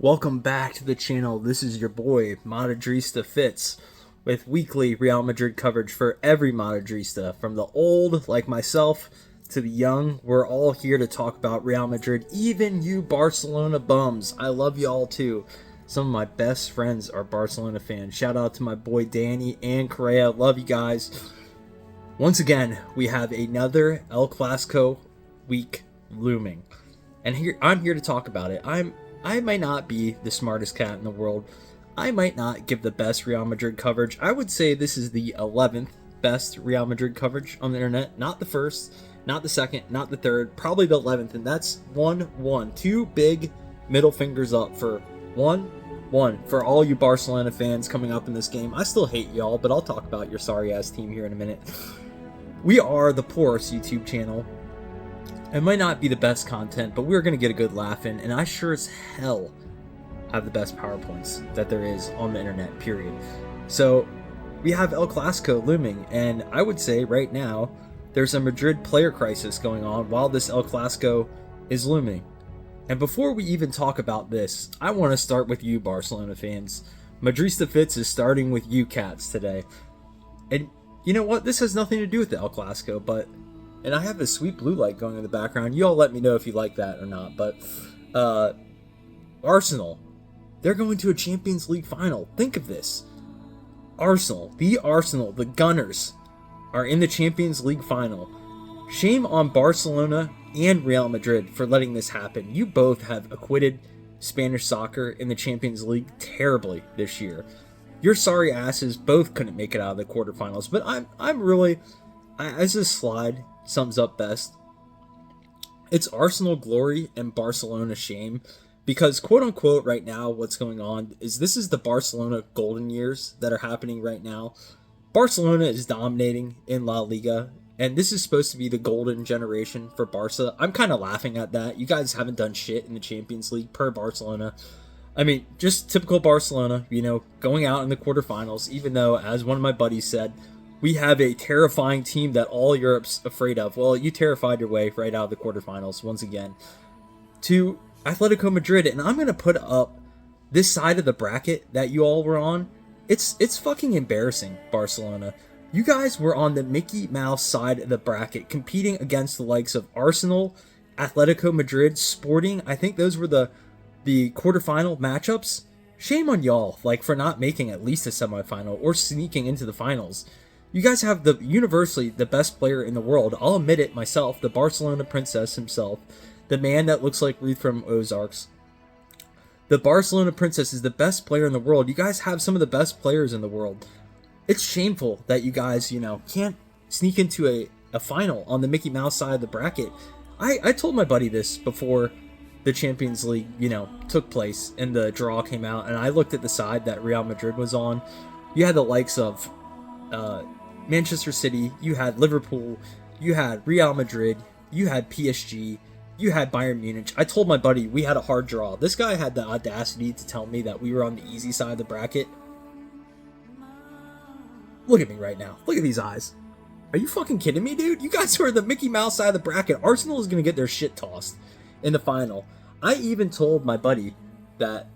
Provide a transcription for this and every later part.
Welcome back to the channel. This is your boy, MadridistaFitz, with weekly Real Madrid coverage for every Madridista, from the old, like myself, to the young. We're all here to talk about Real Madrid, even you Barcelona bums. I love y'all too. Some of my best friends are Barcelona fans. Shout out to my boy Danny and Correa. Love you guys. Once again, we have another El Clasico week looming. And I'm here to talk about it. I might not be the smartest cat in the world. I might not give the best Real Madrid coverage. I would say this is the 11th best Real Madrid coverage on the internet. Not the first, not the second, not the third, probably the 11th. And that's 1-1. Two big middle fingers up for 1-1 for all you Barcelona fans coming up in this game. I still hate y'all, but I'll talk about your sorry-ass team here in a minute. We are the poorest YouTube channel. It might not be the best content, but we're going to get a good laugh in, and I sure as hell have the best PowerPoints that there is on the internet, period. So, we have El Clasico looming, and I would say right now, there's a Madrid player crisis going on while this El Clasico is looming. And before we even talk about this, I want to start with you, Barcelona fans. MadridistaFitz is starting with you cats today. And you know what? This has nothing to do with the El Clasico, but... And I have this sweet blue light going in the background. You all let me know if you like that or not. But Arsenal, they're going to a Champions League final. Think of this. Arsenal, the Gunners, are in the Champions League final. Shame on Barcelona and Real Madrid for letting this happen. You both have acquitted Spanish soccer in the Champions League terribly this year. Your sorry asses both couldn't make it out of the quarterfinals. But I'm really, as this slide sums up best, it's Arsenal glory and Barcelona shame, because quote unquote right now what's going on is this is the Barcelona golden years that are happening right now. Barcelona is dominating in La Liga, and this is supposed to be the golden generation for Barca. I'm kind of laughing at that. You guys haven't done shit in the Champions League per Barcelona. I mean, just typical Barcelona, you know, going out in the quarterfinals, even though, as one of my buddies said, we have a terrifying team that all Europe's afraid of. Well, you terrified your way right out of the quarterfinals once again to Atletico Madrid. And I'm going to put up this side of the bracket that you all were on. It's fucking embarrassing, Barcelona. You guys were on the Mickey Mouse side of the bracket, competing against the likes of Arsenal, Atletico Madrid, Sporting. I think those were the quarterfinal matchups. Shame on y'all, like, for not making at least a semifinal or sneaking into the finals. You guys have the universally the best player in the world. I'll admit it myself, the Barcelona princess himself, the man that looks like Ruth from Ozarks. The Barcelona princess is the best player in the world. You guys have some of the best players in the world. It's shameful that you guys, you know, can't sneak into a final on the Mickey Mouse side of the bracket. I told my buddy this before the Champions League, you know, took place and the draw came out, and I looked at the side that Real Madrid was on. You had the likes of Manchester City, you had Liverpool, you had Real Madrid, you had PSG, you had Bayern Munich. I told my buddy we had a hard draw. This guy had the audacity to tell me that we were on the easy side of the bracket. Look at me right now. Look at these eyes. Are you fucking kidding me, dude? You guys are the Mickey Mouse side of the bracket. Arsenal is going to get their shit tossed in the final. I even told my buddy that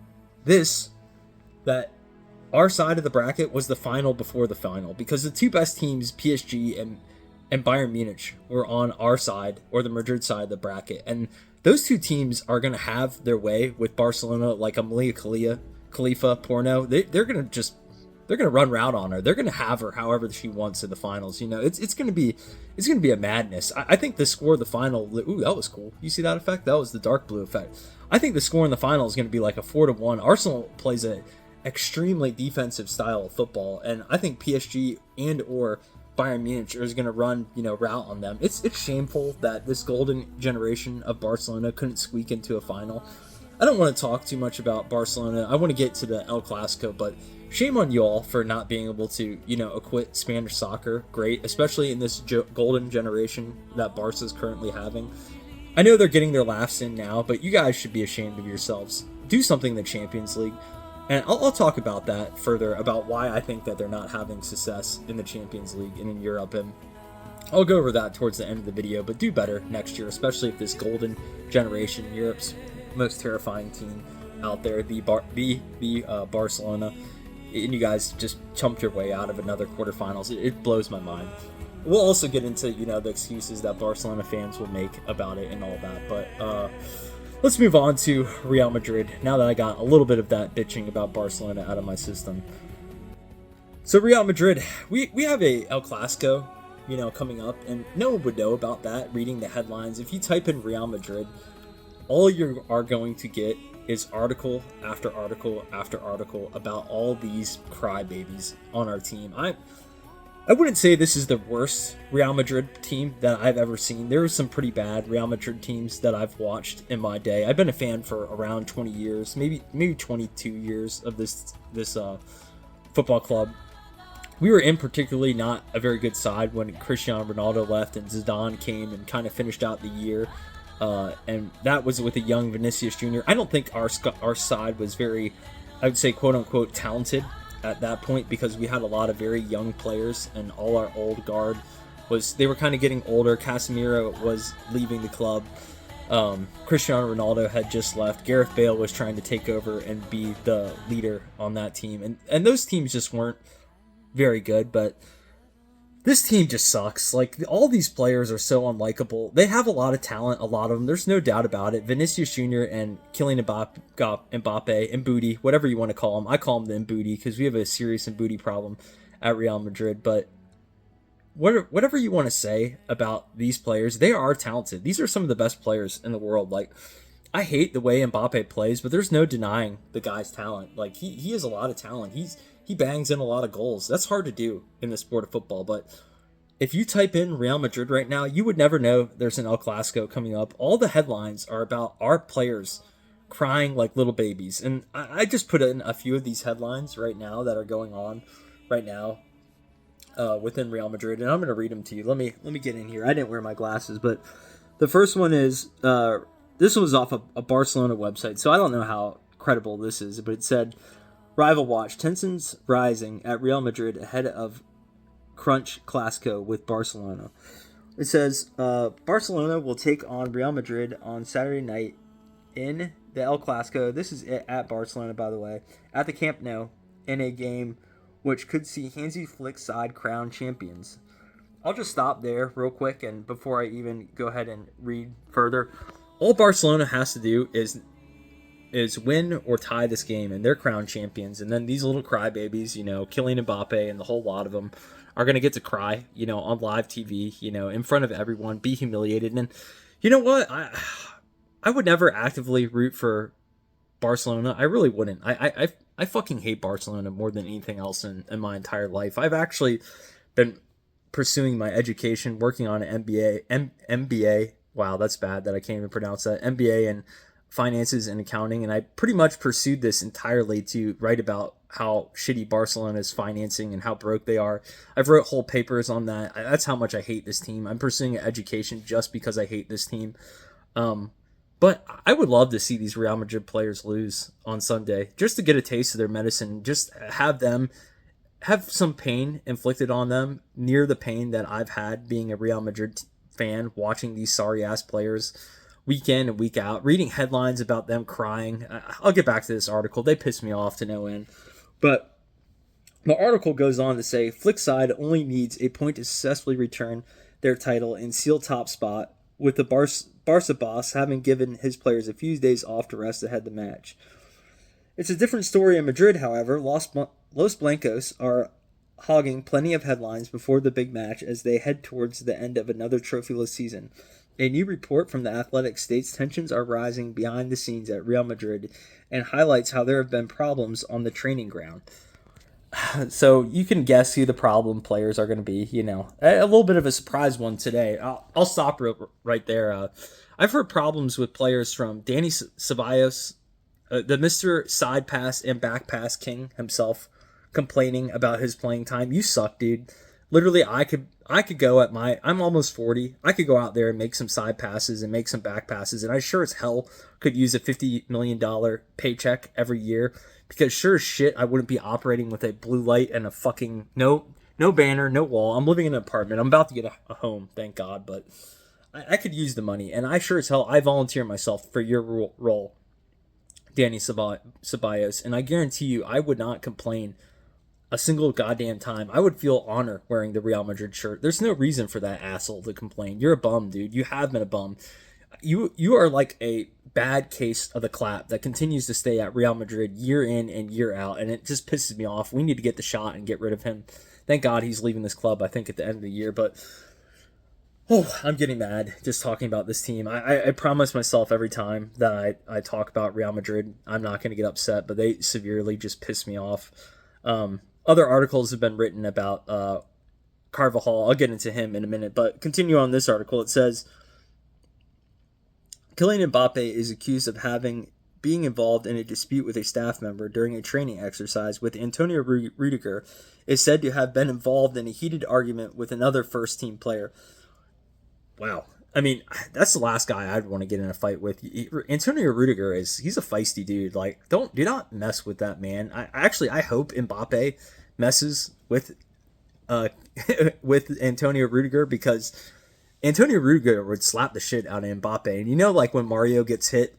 our side of the bracket was the final before the final, because the two best teams, PSG and Bayern Munich, were on our side, or the Madrid side of the bracket. And those two teams are going to have their way with Barcelona, like Amelia Khalifa Porno. They're going to run route on her. They're going to have her however she wants in the finals. You know, it's going to be a madness. I think the score of the final, ooh, that was cool. You see that effect? That was the dark blue effect. I think the score in the final is going to be like a 4-1. Arsenal plays a extremely defensive style of football, and I think PSG and or Bayern Munich is going to run, you know, route on them. It's shameful that this golden generation of Barcelona couldn't squeak into a final. I don't want to talk too much about Barcelona. I want to get to the El Clasico, but shame on y'all for not being able to, you know, acquit Spanish soccer. Great, especially in this golden generation that Barca's currently having. I know they're getting their laughs in now, but you guys should be ashamed of yourselves. Do something in the Champions League. And I'll talk about that further, about why I think that they're not having success in the Champions League and in Europe. And I'll go over that towards the end of the video, but do better next year, especially if this golden generation, Europe's most terrifying team, out there, the Barcelona, and you guys just chumped your way out of another quarterfinals. It blows my mind. We'll also get into, the excuses that Barcelona fans will make about it and all that, but let's move on to Real Madrid, now that I got a little bit of that bitching about Barcelona out of my system. So Real Madrid, we have a El Clasico, coming up, and no one would know about that reading the headlines. If you type in Real Madrid, all you are going to get is article after article after article about all these crybabies on our team. I wouldn't say this is the worst Real Madrid team that I've ever seen. There are some pretty bad Real Madrid teams that I've watched in my day. I've been a fan for around 20 years, maybe 22 years of this football club. We were in particularly not a very good side when Cristiano Ronaldo left and Zidane came and kind of finished out the year. And that was with a young Vinicius Jr. I don't think our side was very, I would say, quote-unquote, talented at that point, because we had a lot of very young players, and all our old guard they were kind of getting older. Casemiro was leaving the club. Cristiano Ronaldo had just left. Gareth Bale was trying to take over and be the leader on that team. And those teams just weren't very good, but this team just sucks. Like, all these players are so unlikable. They have a lot of talent, a lot of them. There's no doubt about it. Vinicius Jr. and Kylian Mbappe, Mbooty, whatever you want to call him. I call him the Mbooty because we have a serious Mbooty problem at Real Madrid. But whatever you want to say about these players, they are talented. These are some of the best players in the world. Like, I hate the way Mbappe plays, but there's no denying the guy's talent. Like, he has a lot of talent. He bangs in a lot of goals. That's hard to do in the sport of football, but if you type in Real Madrid right now, you would never know there's an El Clasico coming up. All the headlines are about our players crying like little babies, and I just put in a few of these headlines right now that are going on right now within Real Madrid, and I'm going to read them to you. Let me get in here. I didn't wear my glasses, but the first one is, this was off a Barcelona website, so I don't know how credible this is, but it said, Rival watch, tensions rising at Real Madrid ahead of Crunch Classico with Barcelona. It says, Barcelona will take on Real Madrid on Saturday night in the El Clasico. This is at Barcelona, by the way, at the Camp Nou, in a game which could see Hansi Flick's side crowned champions. I'll just stop there real quick, and before I even go ahead and read further, all Barcelona has to do is win or tie this game, and they're crowned champions. And then these little crybabies, Kylian Mbappe and the whole lot of them, are going to get to cry, on live TV, in front of everyone, be humiliated. And you know what? I would never actively root for Barcelona. I really wouldn't. I fucking hate Barcelona more than anything else in my entire life. I've actually been pursuing my education, working on an MBA. Wow, that's bad that I can't even pronounce that. MBA and finances and accounting, and I pretty much pursued this entirely to write about how shitty Barcelona's financing and how broke they are. I've wrote whole papers on that. That's how much I hate this team. I'm pursuing an education just because I hate this team. But I would love to see these Real Madrid players lose on Sunday, just to get a taste of their medicine, just have some pain inflicted on them near the pain that I've had being a Real Madrid fan, watching these sorry ass players week in and week out, reading headlines about them crying. I'll get back to this article. They piss me off to no end. But the article goes on to say, Flick's side only needs a point to successfully return their title and seal top spot, with the Barca boss having given his players a few days off to rest ahead of the match. It's a different story in Madrid, however. Los Blancos are hogging plenty of headlines before the big match as they head towards the end of another trophyless season. A new report from The Athletic states tensions are rising behind the scenes at Real Madrid and highlights how there have been problems on the training ground. So you can guess who the problem players are going to be, A little bit of a surprise one today. I'll stop right there. I've heard problems with players from Danny Ceballos, the Mr. Side Pass and Back Pass King himself, complaining about his playing time. You suck, dude. Literally, I could go I'm almost 40. I could go out there and make some side passes and make some back passes, and I sure as hell could use a $50 million paycheck every year, because sure as shit, I wouldn't be operating with a blue light and a fucking no banner, no wall. I'm living in an apartment. I'm about to get a home, thank God, but I could use the money, and I sure as hell, I volunteer myself for your role Danny Ceballos, and I guarantee you, I would not complain a single goddamn time. I would feel honor wearing the Real Madrid shirt. There's no reason for that asshole to complain. You're a bum, dude. You have been a bum. You are like a bad case of the clap that continues to stay at Real Madrid year in and year out, and it just pisses me off. We need to get the shot and get rid of him. Thank God he's leaving this club, I think, at the end of the year, but I'm getting mad just talking about this team. I promise myself every time that I talk about Real Madrid, I'm not going to get upset, but they severely just piss me off. Other articles have been written about Carvajal. I'll get into him in a minute, but continue on this article. It says, Kylian Mbappe is accused of being involved in a dispute with a staff member during a training exercise with Antonio Rudiger is said to have been involved in a heated argument with another first-team player. Wow. I mean, that's the last guy I'd want to get in a fight with. Antonio Rudiger he's a feisty dude. Like, do not mess with that man. I hope Mbappe messes with with Antonio Rudiger, because Antonio Rudiger would slap the shit out of Mbappe. And you know, like when Mario gets hit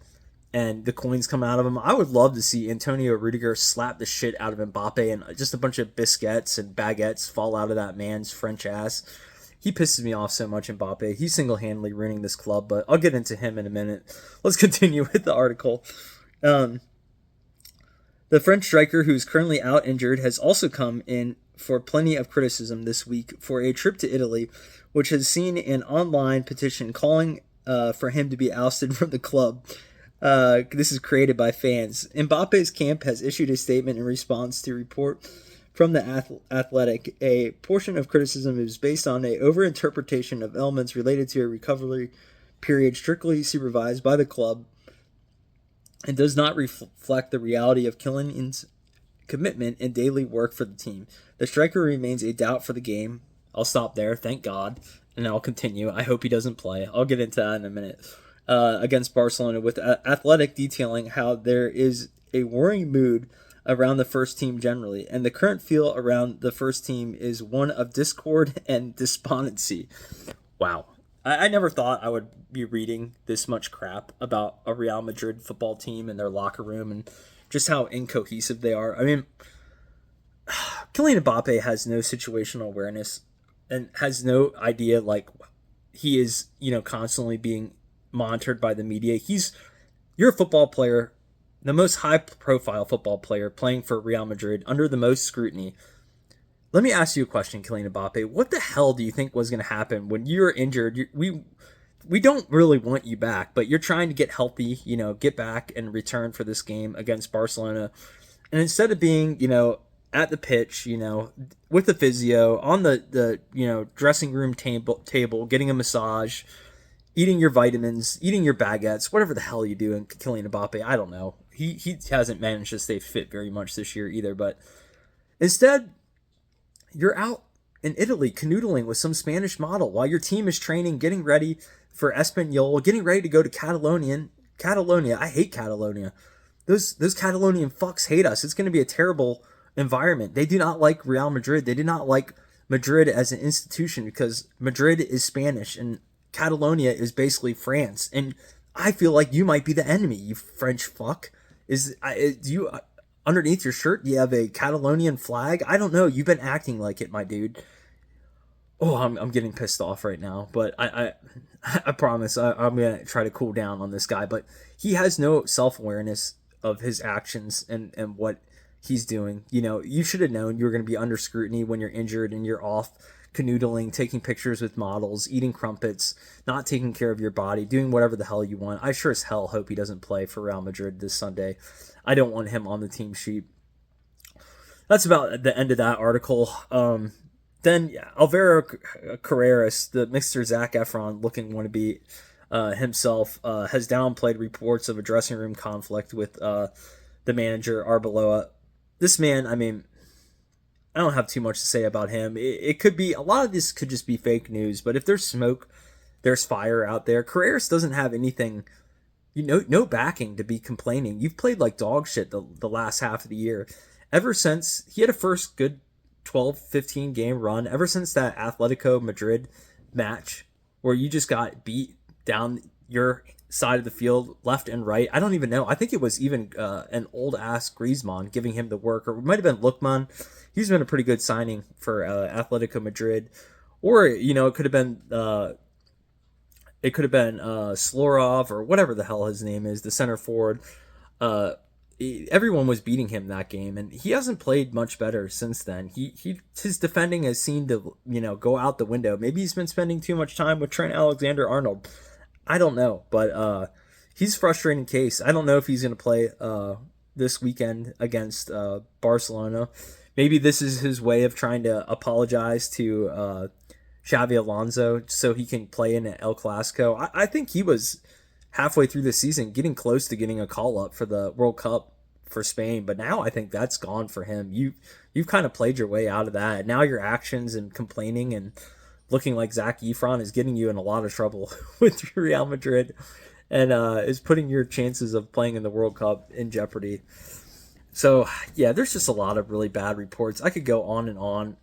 and the coins come out of him, I would love to see Antonio Rudiger slap the shit out of Mbappe and just a bunch of biscuits and baguettes fall out of that man's French ass. He pisses me off so much, Mbappe. He's single-handedly ruining this club, but I'll get into him in a minute. Let's continue with the article. The French striker, who's currently out injured, has also come in for plenty of criticism this week for a trip to Italy, which has seen an online petition calling for him to be ousted from the club. This is created by fans. Mbappe's camp has issued a statement in response to report from the Athletic. A portion of criticism is based on an overinterpretation of elements related to a recovery period strictly supervised by the club and does not reflect the reality of Kylian's commitment and daily work for the team. The striker remains a doubt for the game. I'll stop there, thank God, and I'll continue. I hope he doesn't play. I'll get into that in a minute. Against Barcelona, with Athletic detailing how there is a worrying mood around the first team generally, and the current feel around the first team is one of discord and despondency. Wow. I never thought I would be reading this much crap about a Real Madrid football team and their locker room and just how incohesive they are. I mean, Kylian Mbappe has no situational awareness and has no idea, like, he is, constantly being monitored by the media. You're a football player, the most high-profile football player playing for Real Madrid under the most scrutiny. Let me ask you a question, Kylian Mbappe. What the hell do you think was going to happen when you were injured? We don't really want you back, but you're trying to get healthy, get back and return for this game against Barcelona. And instead of being, at the pitch, with the physio, on the dressing room table, getting a massage, eating your vitamins, eating your baguettes, whatever the hell you do in Kylian Mbappe, I don't know. He hasn't managed to stay fit very much this year either, but instead, you're out in Italy canoodling with some Spanish model while your team is training, getting ready for Espanyol, getting ready to go to Catalonia. I hate Catalonia. Those Catalonian fucks hate us. It's going to be a terrible environment. They do not like Real Madrid. They do not like Madrid as an institution because Madrid is Spanish and Catalonia is basically France. And I feel like you might be the enemy, you French fuck. Do you underneath your shirt, do you have a Catalonian flag? I don't know. You've been acting like it, my dude. Oh, I'm getting pissed off right now, but I promise I'm gonna try to cool down on this guy. But he has no self-awareness of his actions and what he's doing. You should have known you were gonna be under scrutiny when you're injured and you're off canoodling, taking pictures with models, eating crumpets, not taking care of your body, doing whatever the hell you want. I sure as hell hope he doesn't play for Real Madrid this Sunday. I don't want him on the team sheet. That's about the end of that article. Then Alvaro Carreras, the Mr. Zac Efron looking wannabe himself, has downplayed reports of a dressing room conflict with the manager, Arbeloa. This man, I mean, I don't have too much to say about him. It could be, a lot of this could just be fake news, but if there's smoke, there's fire out there. Carreras doesn't have anything, no backing to be complaining. You've played like dog shit the last half of the year. Ever since, he had a first good 12, 15 game run, ever since that Atletico Madrid match where you just got beat down your side of the field, left and right. I don't even know. I think it was even an old ass Griezmann giving him the work, or it might have been Lookman. He's been a pretty good signing for Atletico Madrid, or it could have been Slorov or whatever the hell his name is, the center forward. Everyone was beating him that game, and he hasn't played much better since then. His defending has seemed to go out the window. Maybe he's been spending too much time with Trent Alexander-Arnold. I don't know, but he's a frustrating case. I don't know if he's going to play this weekend against Barcelona. Maybe this is his way of trying to apologize to Xavi Alonso so he can play in El Clasico. I think he was halfway through the season getting close to getting a call-up for the World Cup for Spain, but now I think that's gone for him. You've kind of played your way out of that. Now your actions and complaining and looking like Zac Efron is getting you in a lot of trouble with Real Madrid, and is putting your chances of playing in the World Cup in jeopardy. So, yeah, there's just a lot of really bad reports. I could go on and on.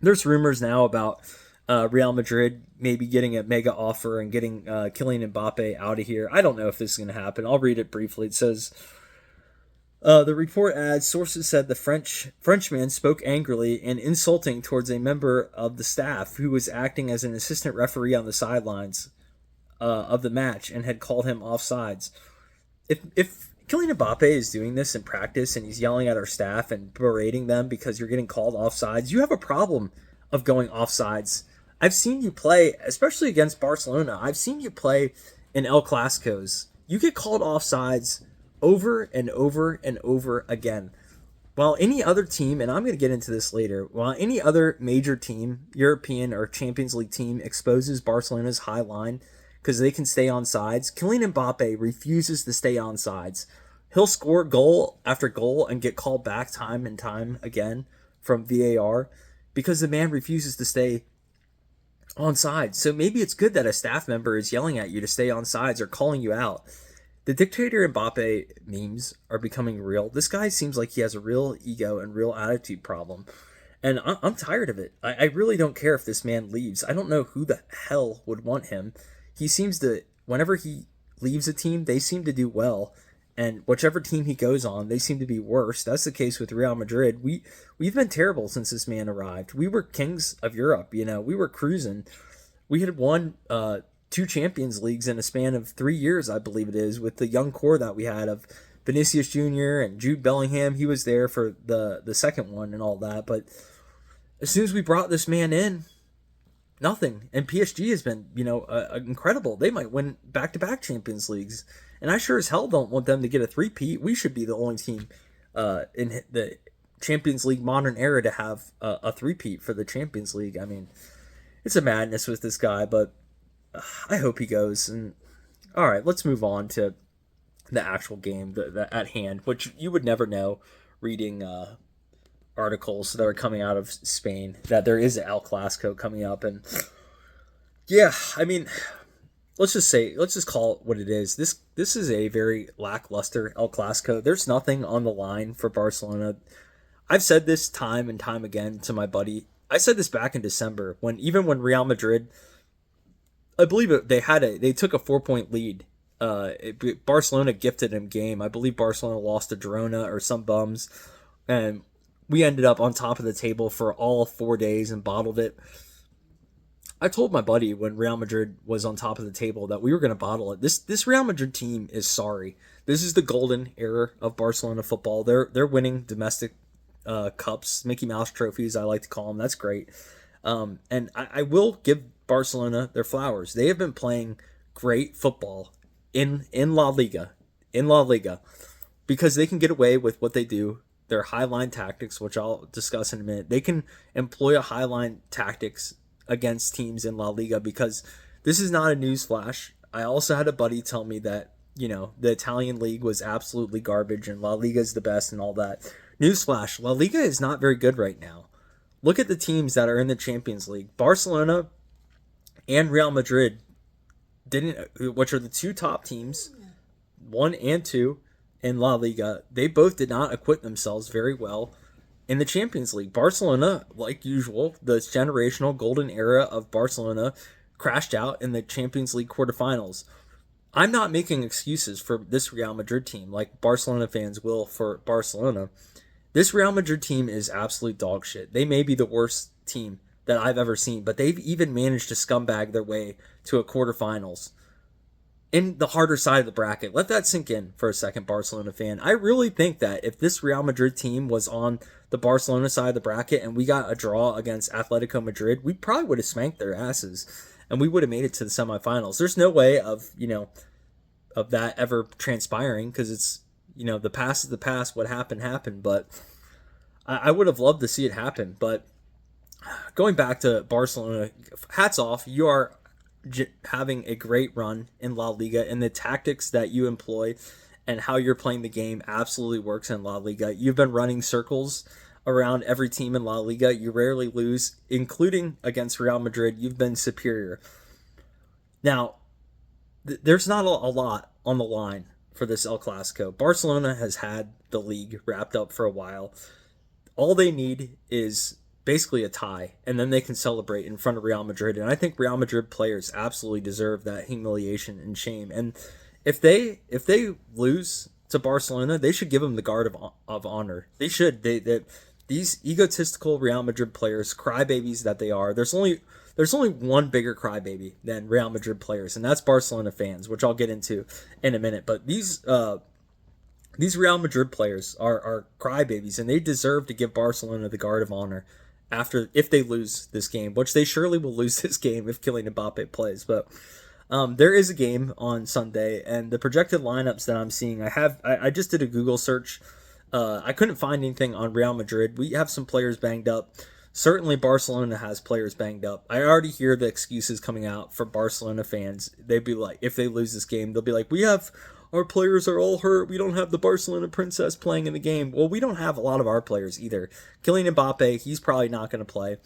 There's rumors now about Real Madrid maybe getting a mega offer and getting Kylian Mbappe out of here. I don't know if this is going to happen. I'll read it briefly. It says, the report adds, sources said the Frenchman spoke angrily and insulting towards a member of the staff who was acting as an assistant referee on the sidelines of the match and had called him offsides. If Kylian Mbappe is doing this in practice and he's yelling at our staff and berating them because you're getting called offsides, you have a problem of going offsides. I've seen you play, especially against Barcelona. I've seen you play in El Clasicos. You get called offsides over and over and over again. While any other team, and I'm going to get into this later, while any other major team, European or Champions League team, exposes Barcelona's high line because they can stay on sides, Kylian Mbappe refuses to stay on sides. He'll score goal after goal and get called back time and time again from VAR because the man refuses to stay on sides. So maybe it's good that a staff member is yelling at you to stay on sides or calling you out. The dictator Mbappe memes are becoming real. This guy seems like he has a real ego and real attitude problem. And I'm tired of it. I really don't care if this man leaves. I don't know who the hell would want him. He seems to, whenever he leaves a team, they seem to do well. And whichever team he goes on, they seem to be worse. That's the case with Real Madrid. We've been terrible since this man arrived. We were kings of Europe, we were cruising. We had won 2 Champions Leagues in a span of 3 years, I believe it is, with the young core that we had of Vinicius Jr. and Jude Bellingham. He was there for the second one and all that. But as soon as we brought this man in, nothing. And PSG has been, incredible. They might win back-to-back Champions Leagues. And I sure as hell don't want them to get a three-peat. We should be the only team in the Champions League modern era to have a three-peat for the Champions League. I mean, it's a madness with this guy, but I hope he goes. And all right, let's move on to the actual game at hand, which you would never know reading articles that are coming out of Spain that there is an El Clasico coming up. And yeah, I mean, let's just call it what it is. This is a very lackluster El Clasico. There's nothing on the line for Barcelona. I've said this time and time again to my buddy. I said this back in December when Real Madrid, I believe they took a 4-point lead. Barcelona gifted him game. I believe Barcelona lost to Girona or some bums, and we ended up on top of the table for all 4 days and bottled it. I told my buddy when Real Madrid was on top of the table that we were going to bottle it. This Real Madrid team is sorry. This is the golden era of Barcelona football. They're winning domestic cups, Mickey Mouse trophies, I like to call them. That's great. And I will give Barcelona their flowers. They have been playing great football in La Liga, because they can get away with what they do. Their high-line tactics, which I'll discuss in a minute. They can employ a high-line tactics against teams in La Liga because this is not a news flash. I also had a buddy tell me that, the Italian league was absolutely garbage and La Liga is the best and all that. Newsflash, La Liga is not very good right now. Look at the teams that are in the Champions League. Barcelona and Real Madrid which are the 2 top teams, 1 and 2 in La Liga, they both did not acquit themselves very well in the Champions League. Barcelona, like usual, the generational golden era of Barcelona crashed out in the Champions League quarterfinals. I'm not making excuses for this Real Madrid team like Barcelona fans will for Barcelona. This Real Madrid team is absolute dog shit. They may be the worst team that I've ever seen, but they've even managed to scumbag their way to a quarterfinals in the harder side of the bracket. Let that sink in for a second, Barcelona fan. I really think that if this Real Madrid team was on the Barcelona side of the bracket and we got a draw against Atletico Madrid, we probably would have spanked their asses and we would have made it to the semifinals. There's no way of, of that ever transpiring because it's, the past is the past. What happened, happened. But I would have loved to see it happen. But going back to Barcelona, hats off. You are having a great run in La Liga, and the tactics that you employ and how you're playing the game absolutely works in La Liga. You've been running circles around every team in La Liga. You rarely lose, including against Real Madrid. You've been superior. Now, there's not a lot on the line for this El Clasico. Barcelona has had the league wrapped up for a while. All they need is basically a tie, and then they can celebrate in front of Real Madrid. And I think Real Madrid players absolutely deserve that humiliation and shame. And if they lose to Barcelona, they should give them the guard of honor. They should. These egotistical Real Madrid players, crybabies that they are. There's only one bigger crybaby than Real Madrid players, and that's Barcelona fans, which I'll get into in a minute. But these Real Madrid players are crybabies, and they deserve to give Barcelona the guard of honor if they lose this game, which they surely will lose this game if Kylian Mbappe plays. But there is a game on Sunday, and the projected lineups that I'm seeing, I just did a Google search. I couldn't find anything on Real Madrid. We have some players banged up. Certainly Barcelona has players banged up. I already hear the excuses coming out for Barcelona fans. They'd be like, if they lose this game, they'll be like, our players are all hurt. We don't have the Barcelona princess playing in the game. Well, we don't have a lot of our players either. Kylian Mbappe, he's probably not going to play.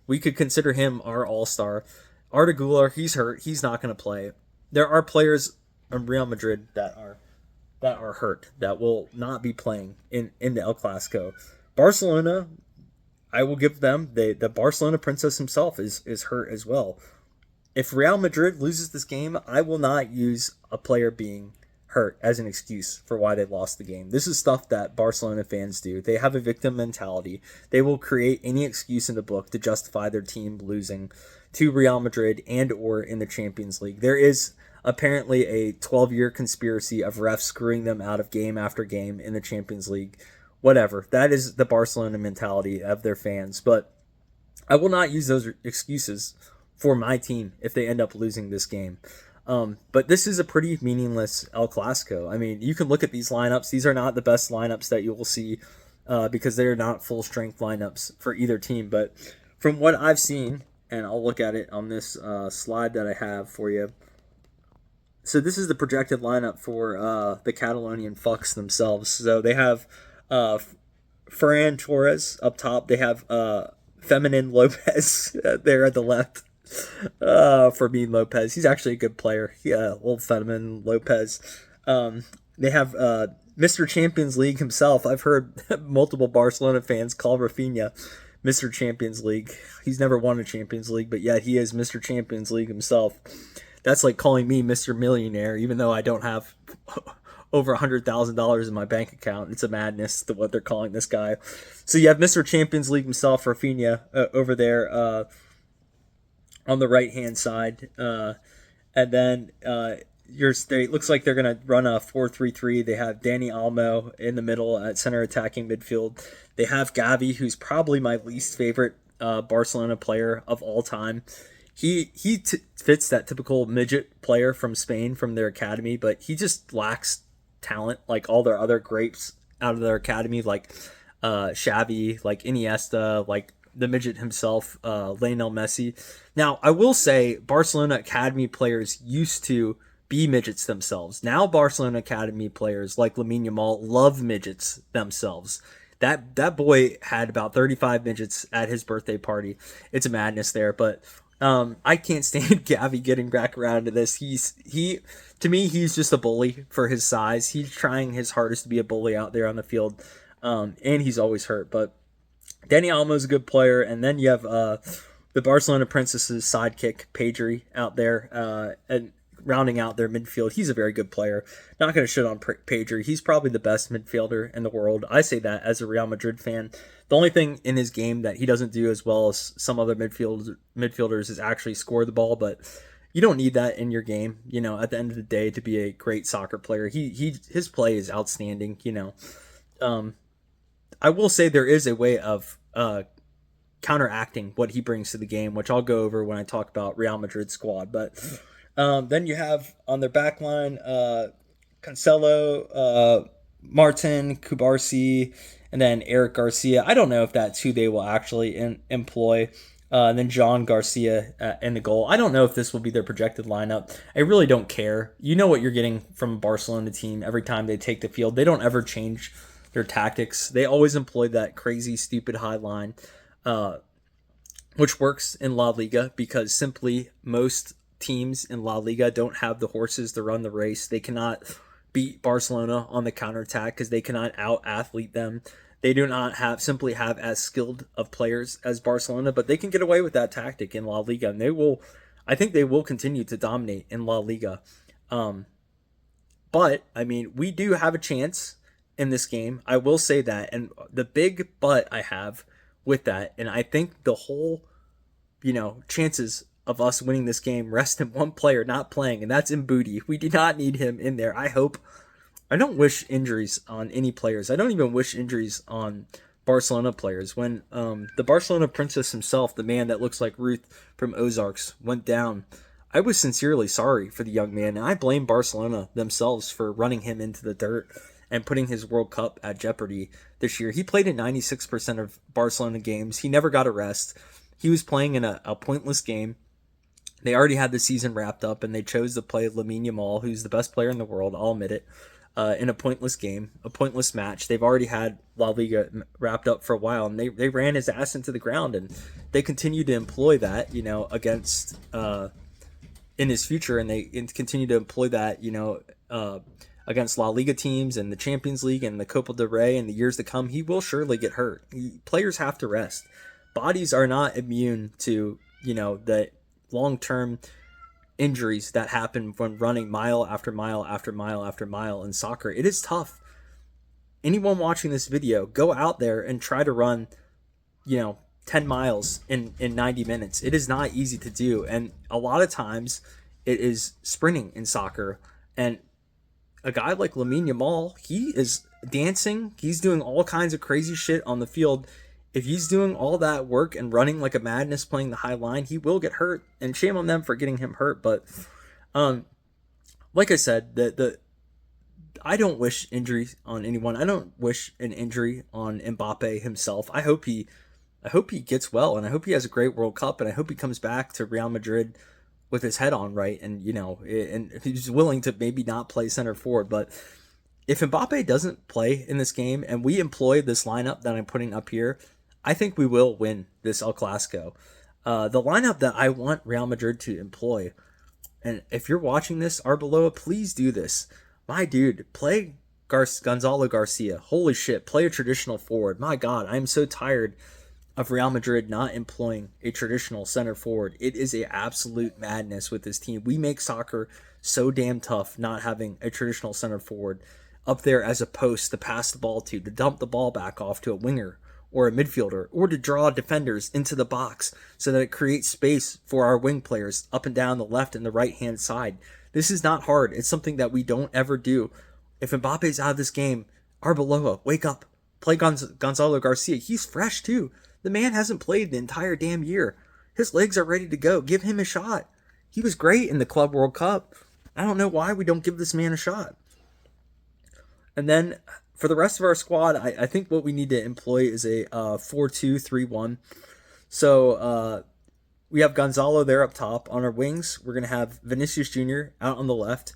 We could consider him our all-star. Arda Güler, he's hurt. He's not going to play. There are players in Real Madrid that are hurt, that will not be playing in the El Clasico. Barcelona, I will give them, the Barcelona princess himself is hurt as well. If Real Madrid loses this game, I will not use a player being hurt as an excuse for why they lost the game. This is stuff that Barcelona fans do. They have a victim mentality. They will create any excuse in the book to justify their team losing to Real Madrid and or in the Champions League. There is apparently a 12-year conspiracy of refs screwing them out of game after game in the Champions League. Whatever. That is the Barcelona mentality of their fans. But I will not use those excuses for my team if they end up losing this game. But this is a pretty meaningless El Clasico. I mean, you can look at these lineups. These are not the best lineups that you will see because they're not full-strength lineups for either team. But from what I've seen, and I'll look at it on this slide that I have for you. So this is the projected lineup for the Catalonian fucks themselves. So they have Ferran Torres up top. They have Feminine Lopez there at the left. Fermin Lopez. He's actually a good player. Yeah, old Feminine Lopez. They have Mr. Champions League himself. I've heard multiple Barcelona fans call Rafinha Mr. Champions League. He's never won a Champions League, but yet he is Mr. Champions League himself. That's like calling me Mr. Millionaire, even though I don't have over $100,000 in my bank account. It's a madness what they're calling this guy. So you have Mr. Champions League himself, Rafinha, over there on the right-hand side. And then it looks like they're going to run a 4-3-3. They have Dani Olmo in the middle at center attacking midfield. They have Gavi, who's probably my least favorite Barcelona player of all time. He fits that typical midget player from Spain from their academy, but he just lacks talent like all their other grapes out of their academy, like Xavi, like Iniesta, like the midget himself, Lionel Messi. Now, I will say Barcelona academy players used to be midgets themselves. Now Barcelona academy players like Lamine Yamal love midgets themselves. That boy had about 35 midgets at his birthday party. It's a madness there, but I can't stand Gavi getting back around to this. To me, he's just a bully for his size. He's trying his hardest to be a bully out there on the field, and he's always hurt. But Dani Olmo is a good player, and then you have the Barcelona Princess's sidekick, Pedri, out there. And rounding out their midfield. He's a very good player. Not going to shit on Pedri. He's probably the best midfielder in the world. I say that as a Real Madrid fan. The only thing in his game that he doesn't do as well as some other midfielders is actually score the ball, but you don't need that in your game, at the end of the day, to be a great soccer player. His play is outstanding. I will say there is a way of counteracting what he brings to the game, which I'll go over when I talk about Real Madrid squad. But then you have on their back line Cancelo, Martin, Kubarsi, and then Eric Garcia. I don't know if that's who they will actually employ. And then John Garcia in the goal. I don't know if this will be their projected lineup. I really don't care. You know what you're getting from a Barcelona team every time they take the field. They don't ever change their tactics. They always employ that crazy, stupid high line, which works in La Liga because simply most teams in La Liga don't have the horses to run the race. They cannot beat Barcelona on the counterattack because they cannot out-athlete them. They do not simply have as skilled of players as Barcelona, but they can get away with that tactic in La Liga, and I think they will continue to dominate in La Liga. But, we do have a chance in this game. I will say that, and the big but I have with that, and I think the whole, chances of us winning this game rest in one player not playing, and that's Mbudi. We do not need him in there. I don't wish injuries on any players. I don't even wish injuries on Barcelona players. When the Barcelona princess himself, the man that looks like Ruth from Ozarks, went down, I was sincerely sorry for the young man, and I blame Barcelona themselves for running him into the dirt and putting his World Cup at jeopardy this year. He played in 96% of Barcelona games. He never got a rest. He was playing in a pointless game. They already had the season wrapped up, and they chose to play Lamine Yamal, who's the best player in the world, I'll admit it, in a pointless game, a pointless match. They've already had La Liga wrapped up for a while, and they ran his ass into the ground, and they continue to employ that, against in his future, and they continue to employ that, against La Liga teams and the Champions League and the Copa del Rey in the years to come. He will surely get hurt. Players have to rest. Bodies are not immune to, the long-term injuries that happen when running mile after mile after mile after mile in soccer. It is tough. Anyone watching this video, go out there and try to run, 10 miles in 90 minutes. It is not easy to do. And a lot of times it is sprinting in soccer. And a guy like Lamine Yamal, he is dancing. He's doing all kinds of crazy shit on the field. If he's doing all that work and running like a madness playing the high line, he will get hurt. And shame on them for getting him hurt. But like I said, I don't wish injuries on anyone. I don't wish an injury on Mbappe himself. I hope he gets well, and I hope he has a great World Cup, and I hope he comes back to Real Madrid with his head on right, and and he's willing to maybe not play center forward. But if Mbappe doesn't play in this game and we employ this lineup that I'm putting up here, I think we will win this El Clasico. The lineup that I want Real Madrid to employ, and if you're watching this, Arbeloa, please do this. My dude, play Gonzalo Garcia. Holy shit, play a traditional forward. My God, I'm so tired of Real Madrid not employing a traditional center forward. It is a absolute madness with this team. We make soccer so damn tough not having a traditional center forward up there as a post to pass the ball to dump the ball back off to a winger or a midfielder, or to draw defenders into the box so that it creates space for our wing players up and down the left and the right hand side. This is not hard. It's something that we don't ever do. If Mbappe's out of this game, Arbeloa, wake up. Play Gonzalo Garcia. He's fresh too. The man hasn't played the entire damn year. His legs are ready to go. Give him a shot. He was great in the Club World Cup. I don't know why we don't give this man a shot. And then for the rest of our squad, I think what we need to employ is a 4-2-3-1. So we have Gonzalo there up top. On our wings, we're going to have Vinicius Jr. out on the left.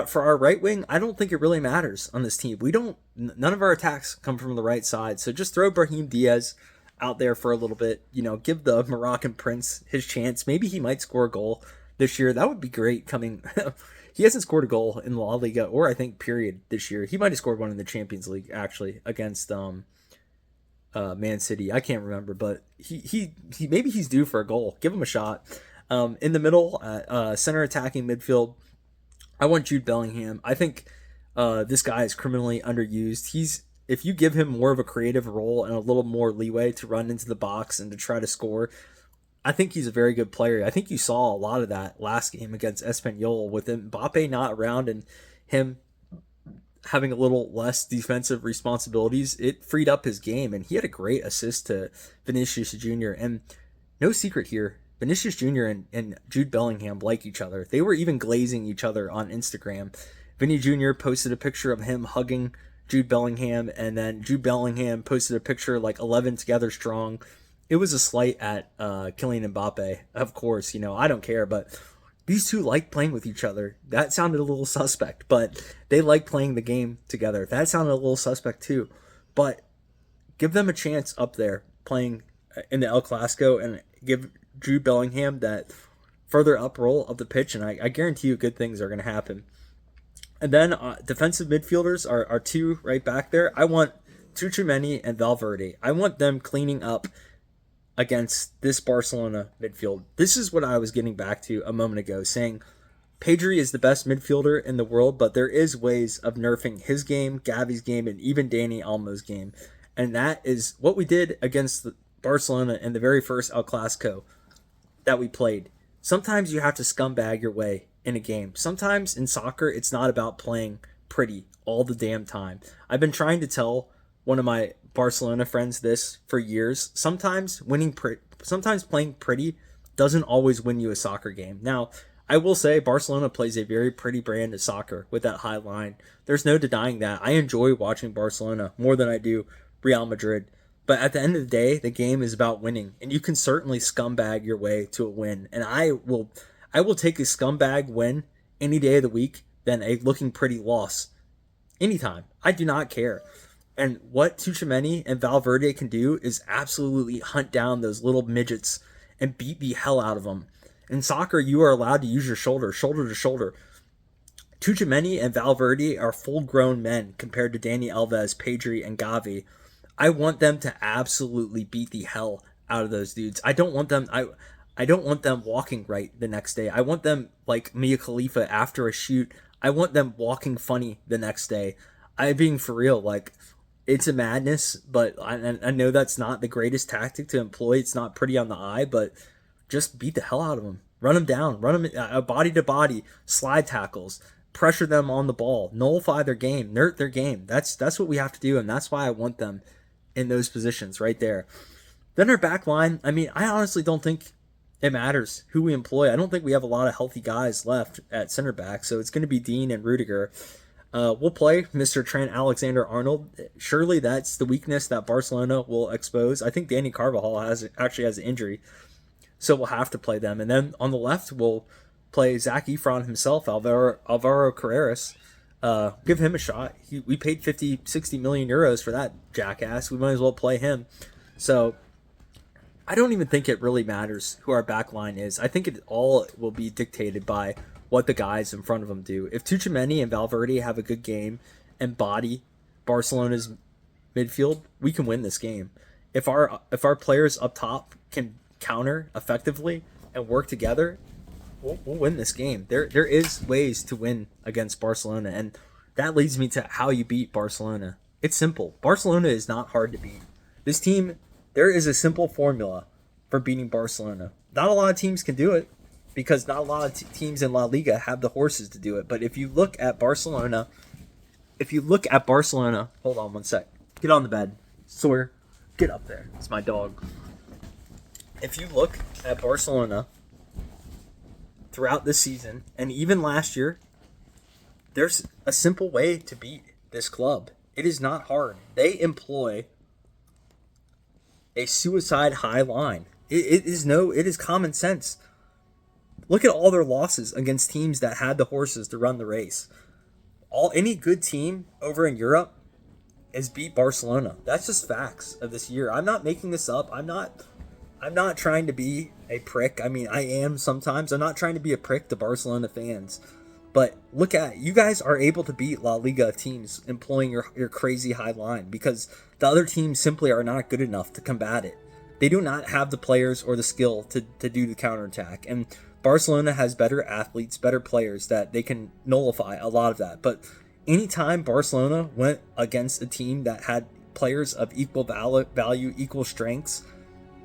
For our right wing, I don't think it really matters on this team. None of our attacks come from the right side. So just throw Brahim Diaz out there for a little bit. Give the Moroccan Prince his chance. Maybe he might score a goal this year. That would be great coming... He hasn't scored a goal in La Liga, or I think period, this year. He might have scored one in the Champions League, actually, against Man City. I can't remember, but he maybe he's due for a goal. Give him a shot. In the middle, center attacking midfield, I want Jude Bellingham. I think this guy is criminally underused. If you give him more of a creative role and a little more leeway to run into the box and to try to score, I think he's a very good player. I think you saw a lot of that last game against Espanyol with Mbappe not around and him having a little less defensive responsibilities. It freed up his game, and he had a great assist to Vinicius Jr. And no secret here, Vinicius Jr. and Jude Bellingham like each other. They were even glazing each other on Instagram. Vinny Jr. posted a picture of him hugging Jude Bellingham, and then Jude Bellingham posted a picture like 11 together strong. It was a slight at Kylian Mbappe. Of course, I don't care, but these two like playing with each other. That sounded a little suspect, but they like playing the game together. That sounded a little suspect too, but give them a chance up there playing in the El Clasico and give Jude Bellingham that further up roll of the pitch, and I guarantee you good things are going to happen. And then defensive midfielders are two right back there. I want Tchouaméni and Valverde. I want them cleaning up against this Barcelona midfield. This is what I was getting back to a moment ago, saying Pedri is the best midfielder in the world, but there is ways of nerfing his game, Gavi's game, and even Dani Olmo's game. And that is what we did against Barcelona in the very first El Clasico that we played. Sometimes you have to scumbag your way in a game. Sometimes in soccer, it's not about playing pretty all the damn time. I've been trying to tell one of my Barcelona friends this for years. Sometimes playing pretty doesn't always win you a soccer game. Now, I will say Barcelona plays a very pretty brand of soccer with that high line. There's no denying that. I enjoy watching Barcelona more than I do Real Madrid. But at the end of the day, the game is about winning, and you can certainly scumbag your way to a win. And I will take a scumbag win any day of the week than a looking pretty loss. Anytime. I do not care. And what Tchouaméni and Valverde can do is absolutely hunt down those little midgets and beat the hell out of them. In soccer, you are allowed to use your shoulder to shoulder. Tchouaméni and Valverde are full-grown men compared to Dani Alves, Pedri, and Gavi. I want them to absolutely beat the hell out of those dudes. I don't want them walking right the next day. I want them like Mia Khalifa after a shoot. I want them walking funny the next day. I'm being for real. Like, it's a madness, but I know that's not the greatest tactic to employ. It's not pretty on the eye, but just beat the hell out of them. Run them down. Run them body to body, slide tackles, pressure them on the ball, nullify their game, nerd their game. That's what we have to do, and that's why I want them in those positions right there. Then our back line, I honestly don't think it matters who we employ. I don't think we have a lot of healthy guys left at center back, so it's going to be Dean and Rudiger. We'll play Mr. Trent Alexander-Arnold. Surely that's the weakness that Barcelona will expose. I think Dani Carvajal actually has an injury, so we'll have to play them. And then on the left, we'll play Zac Efron himself, Alvaro Carreras. Give him a shot. We paid 50-60 million euros for that jackass. We might as well play him. So I don't even think it really matters who our back line is. I think it all will be dictated by what the guys in front of them do. If Tchouaméni and Valverde have a good game and body Barcelona's midfield, we can win this game. If our players up top can counter effectively and work together, we'll win this game. There is ways to win against Barcelona, and that leads me to how you beat Barcelona. It's simple. Barcelona is not hard to beat. This team, there is a simple formula for beating Barcelona. Not a lot of teams can do it, because not a lot of teams in La Liga have the horses to do it. But if you look at Barcelona, hold on one sec. Get on the bed. Sawyer, get up there. It's my dog. If you look at Barcelona throughout this season, and even last year, there's a simple way to beat this club. It is not hard. They employ a suicide high line. It is common sense. Look at all their losses against teams that had the horses to run the race. Any good team over in Europe has beat Barcelona. That's just facts of this year. I'm not making this up. I'm not trying to be a prick. I am sometimes. I'm not trying to be a prick to Barcelona fans. But look at, you guys are able to beat La Liga teams employing your crazy high line because the other teams simply are not good enough to combat it. They do not have the players or the skill to do the counterattack. And Barcelona has better athletes, better players that they can nullify a lot of that. But anytime Barcelona went against a team that had players of equal value, equal strengths,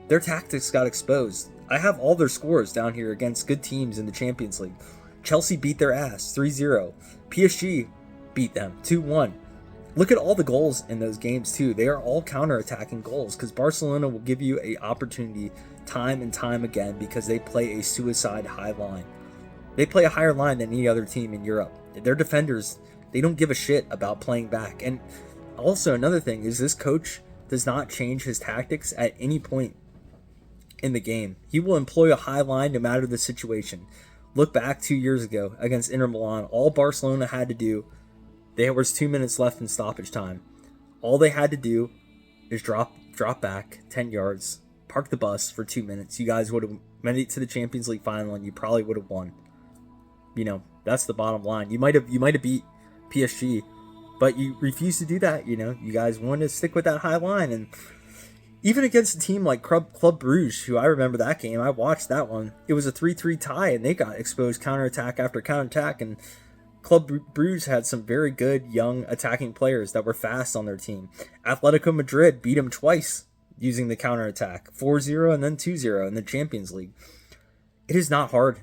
their tactics got exposed. I have all their scores down here against good teams in the Champions League. Chelsea beat their ass 3-0. PSG beat them 2-1. Look at all the goals in those games too. They are all counter-attacking goals because Barcelona will give you an opportunity time and time again because they play a suicide high line. They play a higher line than any other team in Europe. Their defenders, they don't give a shit about playing back. And also another thing is this coach does not change his tactics at any point in the game. He will employ a high line no matter the situation. Look back 2 years ago against Inter Milan. All Barcelona had to do, there was 2 minutes left in stoppage time. All they had to do is drop back 10 yards, park the bus for 2 minutes. You guys would have made it to the Champions League final and you probably would have won. You know, that's the bottom line. You might have beat PSG, but you refused to do that. You know, you guys wanted to stick with that high line. And even against a team like Club Bruges, who I remember that game, I watched that one. It was a 3-3 tie, and they got exposed counterattack after counterattack. And Club Bruges had some very good young attacking players that were fast on their team. Atletico Madrid beat them twice using the counterattack, 4-0 and then 2-0 in the Champions League. It is not hard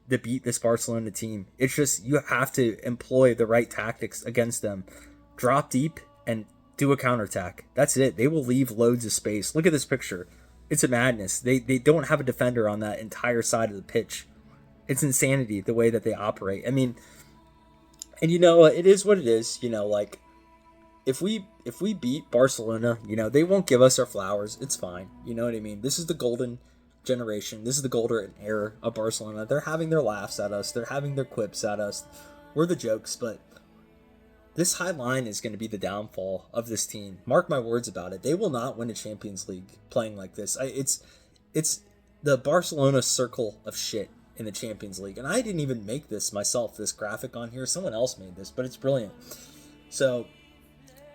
to beat this Barcelona team. It's just you have to employ the right tactics against them. Drop deep and do a counterattack. That's it. They will leave loads of space. Look at this picture. It's a madness. They don't have a defender on that entire side of the pitch. It's insanity the way that they operate. I mean, and you know, it is what it is. You know, like if we beat Barcelona, you know, they won't give us our flowers. It's fine. You know what I mean? This is the golden generation. This is the golden era of Barcelona. They're having their laughs at us. They're having their quips at us. We're the jokes, but this high line is going to be the downfall of this team. Mark my words about it. They will not win a Champions League playing like this. It's the Barcelona circle of shit in the Champions League. And I didn't even make this myself, this graphic on here. Someone else made this, but it's brilliant. So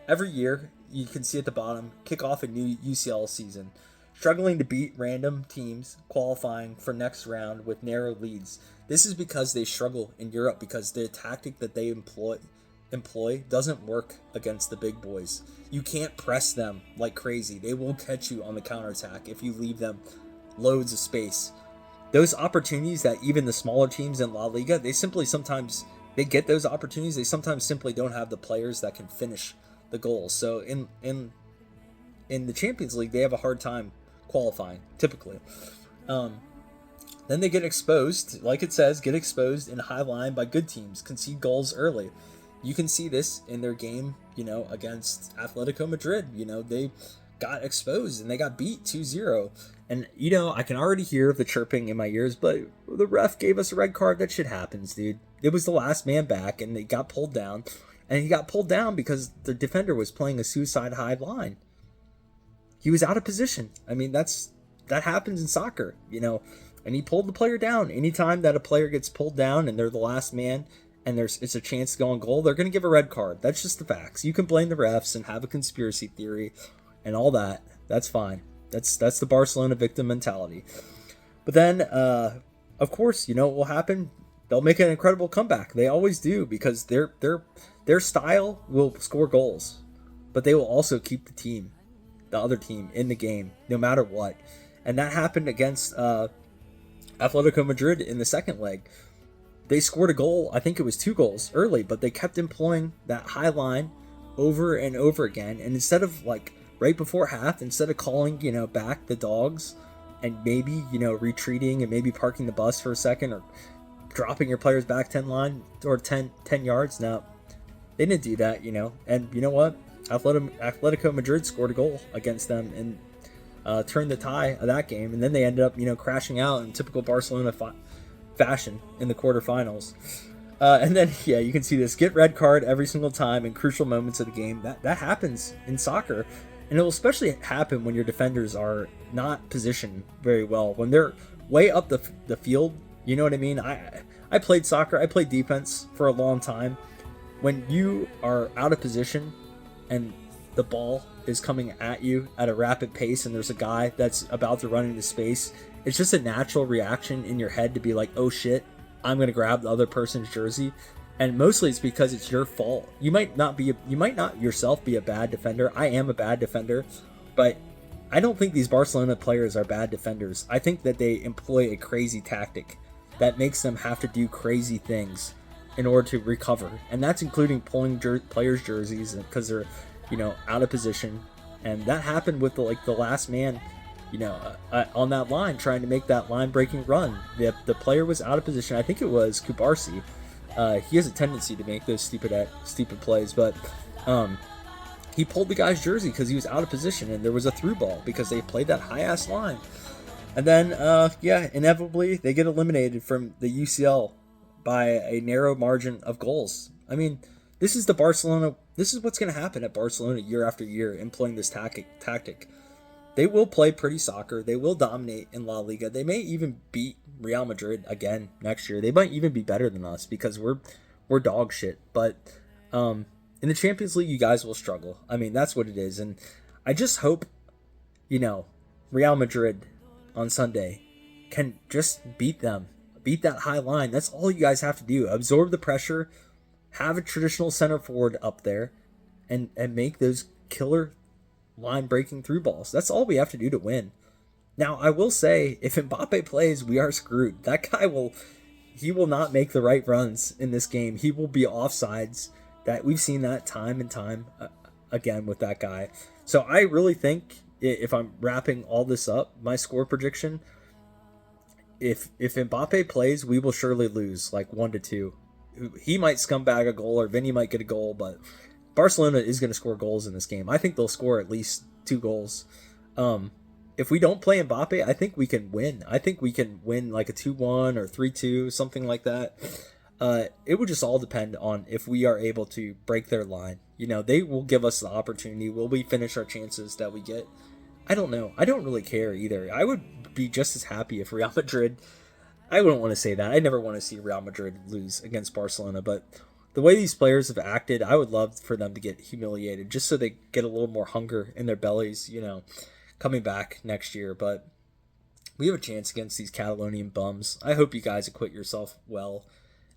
every year, you can see at the bottom, kick off a new UCL season. Struggling to beat random teams qualifying for next round with narrow leads. This is because they struggle in Europe because the tactic that they employ doesn't work against the big boys. You can't press them like crazy. They will catch you on the counterattack if you leave them loads of space. Those opportunities that even the smaller teams in La Liga, they get those opportunities. They sometimes simply don't have the players that can finish the goals. So in the Champions League, they have a hard time qualifying, typically. Then they get exposed, like it says, get exposed in high line by good teams, concede goals early. You can see this in their game, you know, against Atletico Madrid. You know, they got exposed and they got beat 2-0. And, you know, I can already hear the chirping in my ears, but the ref gave us a red card. That shit happens, dude. It was the last man back and they got pulled down. And he got pulled down because the defender was playing a suicide high line. He was out of position. I mean, that happens in soccer, you know. And he pulled the player down. Anytime that a player gets pulled down and they're the last man, and it's a chance to go on goal, they're going to give a red card. That's just the facts. You can blame the refs and have a conspiracy theory and all that. That's fine. That's the Barcelona victim mentality. But then, of course, you know what will happen? They'll make an incredible comeback. They always do because their style will score goals, but they will also keep the other team in the game no matter what. And that happened against Atletico Madrid in the second leg. They scored a goal, I think it was 2 goals early, but they kept employing that high line over and over again. And instead of, like, right before half, instead of calling, you know, back the dogs and maybe, you know, retreating and maybe parking the bus for a second or dropping your players back 10 yards, no, they didn't do that, you know. And you know what? Atletico Madrid scored a goal against them and turned the tie of that game. And then they ended up, you know, crashing out in typical Barcelona fashion in the quarterfinals. And then, yeah, you can see this. Get red card every single time in crucial moments of the game. That happens in soccer. And it will especially happen when your defenders are not positioned very well. When they're way up the field, you know what I mean? I played soccer. I played defense for a long time. When you are out of position and the ball is coming at you at a rapid pace and there's a guy that's about to run into space, it's just a natural reaction in your head to be like, oh shit, I'm going to grab the other person's jersey. And mostly it's because it's your fault. You might not yourself be a bad defender. I am a bad defender, but I don't think these Barcelona players are bad defenders. I think that they employ a crazy tactic that makes them have to do crazy things in order to recover. And that's including pulling players' jerseys because they're, out of position. And that happened with the last man, on that line, trying to make that line-breaking run. The player was out of position. I think it was Kubarsi. He has a tendency to make those stupid plays, but he pulled the guy's jersey because he was out of position, and there was a through ball because they played that high-ass line. And then, inevitably, they get eliminated from the UCL by a narrow margin of goals. I mean, this is what's going to happen at Barcelona year after year, employing this tactic. They will play pretty soccer. They will dominate in La Liga. They may even beat Real Madrid again next year. They might even be better than us because we're dog shit. But in the Champions League, you guys will struggle. I mean, that's what it is. And I just hope, Real Madrid on Sunday can just beat them. Beat that high line. That's all you guys have to do. Absorb the pressure. Have a traditional center forward up there. And make those killer line-breaking through balls. That's all we have to do to win. Now, I will say, if Mbappe plays, we are screwed. That guy will not make the right runs in this game. He will be offsides. That we've seen that time and time again with that guy. So I really think, if I'm wrapping all this up, my score prediction, if Mbappe plays, we will surely lose, like 1-2. He might scumbag a goal, or Vinny might get a goal, but Barcelona is going to score goals in this game. I think they'll score at least 2 goals. If we don't play Mbappe, I think we can win. I think we can win like a 2-1 or 3-2, something like that. It would just all depend on if we are able to break their line. They will give us the opportunity. Will we finish our chances that we get? I don't know. I don't really care either. I would be just as happy if Real Madrid... I wouldn't want to say that. I never want to see Real Madrid lose against Barcelona, but the way these players have acted, I would love for them to get humiliated just so they get a little more hunger in their bellies, coming back next year. But we have a chance against these Catalonian bums. I hope you guys acquit yourself well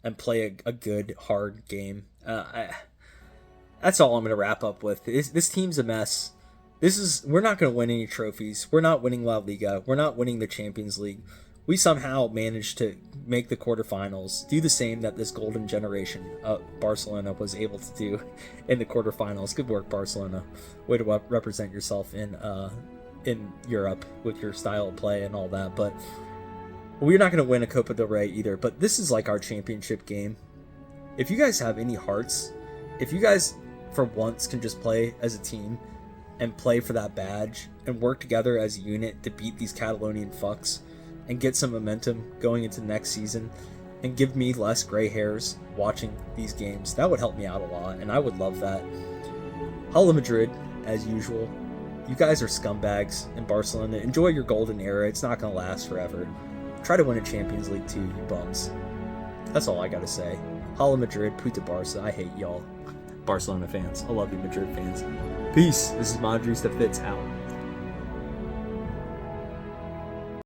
and play a good, hard game. That's all I'm going to wrap up with. This team's a mess. We're not going to win any trophies. We're not winning La Liga. We're not winning the Champions League. We somehow managed to make the quarterfinals, do the same that this golden generation of Barcelona was able to do in the quarterfinals. Good work, Barcelona. Way to represent yourself in Europe with your style of play and all that. But we're not going to win a Copa del Rey either. But this is like our championship game. If you guys have any hearts, if you guys for once can just play as a team and play for that badge and work together as a unit to beat these Catalonian fucks and get some momentum going into next season and give me less gray hairs watching these games, that would help me out a lot, and I would love that. Hala Madrid, as usual. You guys are scumbags in Barcelona. Enjoy your golden era. It's not going to last forever. Try to win a Champions League too, you bums. That's all I got to say. Hala Madrid, puta Barca. I hate y'all. Barcelona fans. I love you, Madrid fans. Peace. This is MadridistaFitz out.